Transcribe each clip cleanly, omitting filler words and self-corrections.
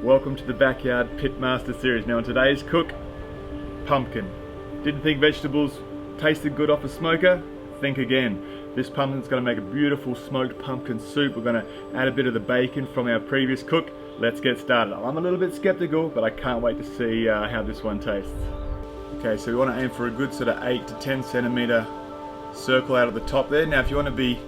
Welcome to the Backyard Pitmaster series. Now in today's cook, pumpkin. Didn't think vegetables tasted good off a smoker? Think again. This pumpkin's going to make a beautiful smoked pumpkin soup. We're going to add a bit of the bacon from our previous cook. Let's get started. I'm a little bit skeptical, but I can't wait to see how this one tastes. Okay, so we want to aim for a good sort of 8 to 10 centimeter circle out of the top there. Now if you want to be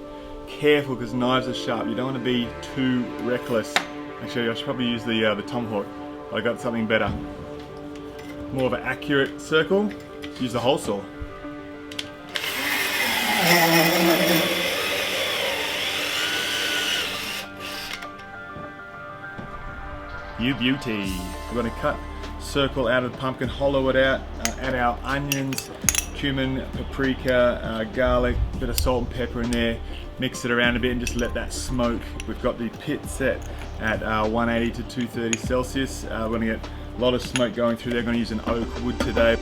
careful, because knives are sharp, you don't want to be too reckless. Actually, I should probably use the tomahawk. I got something better. More of an accurate circle. Use the hole saw. You beauty. We're going to cut circle out of the pumpkin, hollow it out, add our onions, cumin, paprika, garlic, a bit of salt and pepper in there, mix it around a bit and just let that smoke. We've got the pit set at 180 to 230 Celsius. We're going to get a lot of smoke going through there. We're going to use an oak wood today.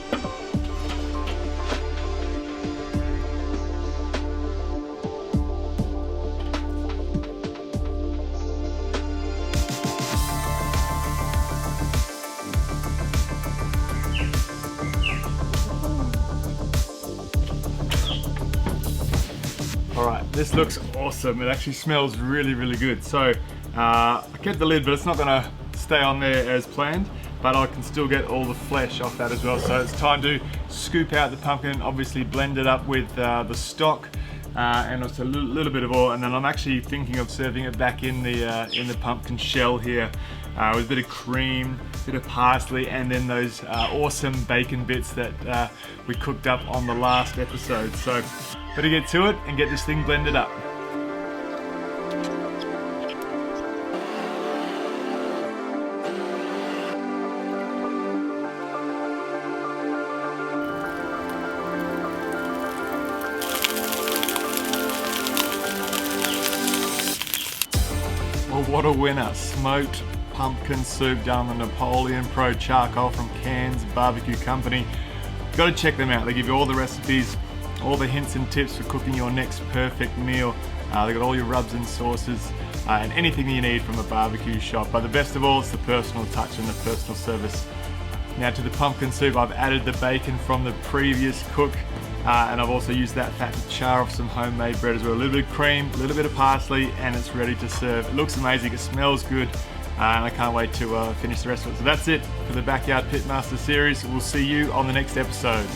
Alright, this looks awesome. It actually smells really, really good. So I kept the lid, but it's not going to stay on there as planned, but I can still get all the flesh off that as well. So it's time to scoop out the pumpkin, obviously blend it up with the stock and also a little bit of oil, and then I'm actually thinking of serving it back in the pumpkin shell here with a bit of cream, a bit of parsley, and then those awesome bacon bits that we cooked up on the last episode. So better get to it and get this thing blended up. Well, what a winner. Smoked pumpkin soup done on the Napoleon Pro charcoal from Cairns BBQ Company. Got to check them out. They give you all the recipes, all the hints and tips for cooking your next perfect meal. They got all your rubs and sauces and anything you need from a barbecue shop. But the best of all is the personal touch and the personal service. Now to the pumpkin soup, I've added the bacon from the previous cook and I've also used that fat to char off some homemade bread as well. A little bit of cream, a little bit of parsley, and it's ready to serve. It looks amazing, it smells good, and I can't wait to finish the rest of it. So that's it for the Backyard Pitmaster series. We'll see you on the next episode.